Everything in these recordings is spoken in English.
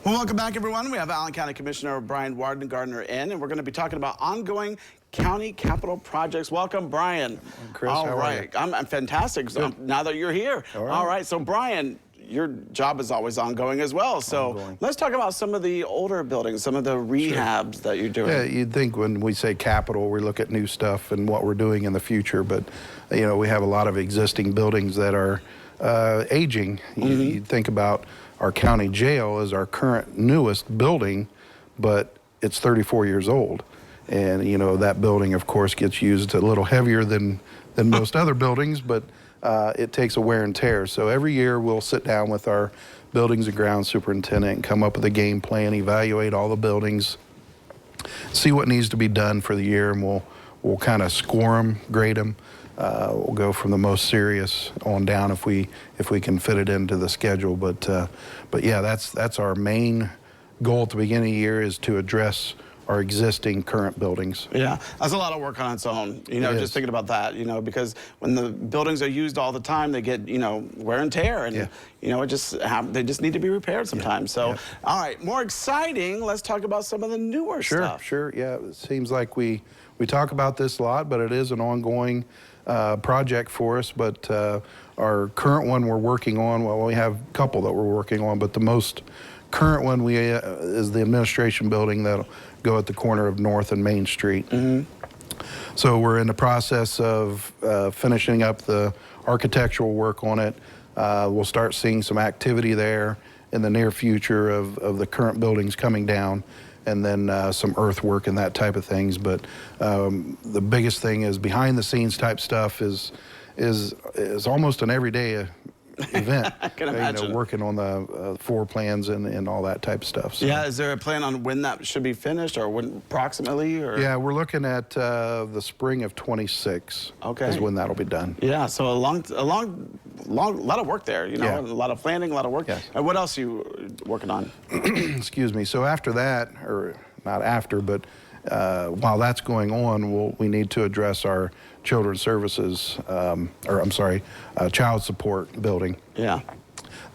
Well, welcome back, everyone. We have Allen County Commissioner Brian Winegardner in, and we're going to be talking about ongoing county capital projects. Welcome, Brian. Chris, all how right. are you? I'm fantastic. So now that you're here. All right. So, Brian, your job is always ongoing as well. So let's talk about some of the older buildings, some of the rehabs that you're doing. Yeah, you'd think when we say capital, we look at new stuff and what we're doing in the future. But, you know, we have a lot of existing buildings that are aging. You think about our county jail is our current newest building, but it's 34 years old. And, you know, that building, of course, gets used a little heavier than most other buildings, but it takes a wear and tear. So every year we'll sit down with our buildings and grounds superintendent and come up with a game plan, evaluate all the buildings, see what needs to be done for the year, and we'll kind of score them, grade them. We'll go from the most serious on down if we can fit it into the schedule. But yeah, that's our main goal at the beginning of the year, is to address our existing current buildings. Yeah, that's a lot of work on its own, you know, just thinking about that, you know, because when the buildings are used all the time, they get, you know, wear and tear, and, you know, they just need to be repaired sometimes. So, all right, more exciting, let's talk about some of the newer stuff. Sure, yeah, it seems like we talk about this a lot, but it is an ongoing project for us. But our current one we're working on, well, we have a couple that we're working on, but the most current one is the administration building that'll go at the corner of North and Main Street. So we're in the process of finishing up the architectural work on it. We'll start seeing some activity there in the near future of the current buildings coming down, and then some earthwork and that type of things. But the biggest thing is behind the scenes type stuff is almost an everyday event. I can imagine. You know, working on the floor plans and all that type of stuff. So. Yeah, is there a plan on when that should be finished, or when approximately? Or? Yeah, we're looking at the spring of 26. Okay. Is when that'll be done. Yeah, so a long lot of work there. You know, a lot of planning, a lot of work. Yes. And what else are you working on? Excuse me. So after that, or not after, but while that's going on, we need to address our children's services, child support building. Yeah.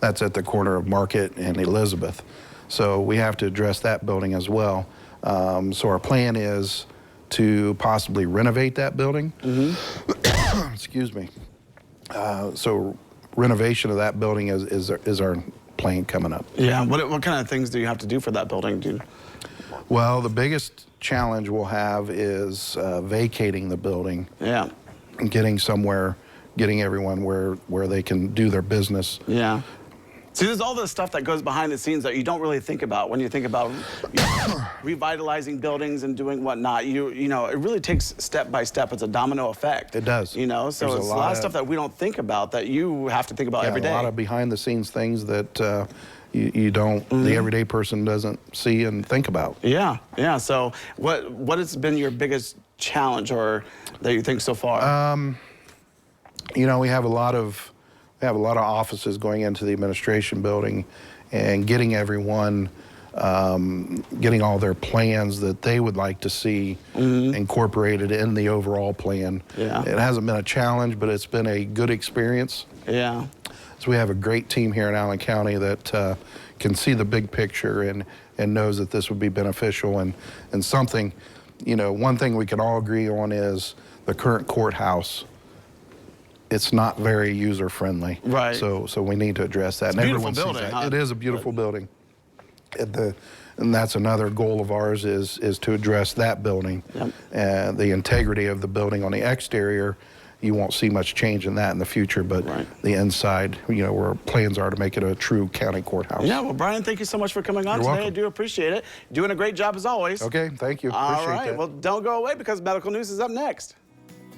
That's at the corner of Market and Elizabeth. So we have to address that building as well. So our plan is to possibly renovate that building. Excuse me. So renovation of that building is our plan coming up. Yeah. What kind of things do you have to do for that building, dude? Well, the biggest challenge we'll have is vacating the building. Yeah. And getting everyone where they can do their business. Yeah. See, there's all this stuff that goes behind the scenes that you don't really think about when you think about revitalizing buildings and doing whatnot. You know, it really takes step by step. It's a domino effect. It does. You know, so it's a lot of stuff that we don't think about that you have to think about every day. A lot of behind the scenes things that you don't, the everyday person doesn't see and think about. Yeah, yeah. So what has been your biggest challenge, or that you think so far? You know, we have a lot of offices going into the administration building, and getting everyone, getting all their plans that they would like to see incorporated in the overall plan. Yeah. It hasn't been a challenge, but it's been a good experience. Yeah. So we have a great team here in Allen County that can see the big picture and knows that this would be beneficial, and something, you know, one thing we can all agree on is the current courthouse. It's not very user friendly. Right. So we need to address that. It's a beautiful building. It is a beautiful building. And that's another goal of ours is to address that building. Yep. The integrity of the building on the exterior. You won't see much change in that in the future, but the inside, you know, where plans are to make it a true county courthouse. Yeah, well, Brian, thank you so much for coming on today. Welcome. I do appreciate it. Doing a great job as always. Okay, thank you. All Appreciate right, that. well, don't go away because medical news is up next.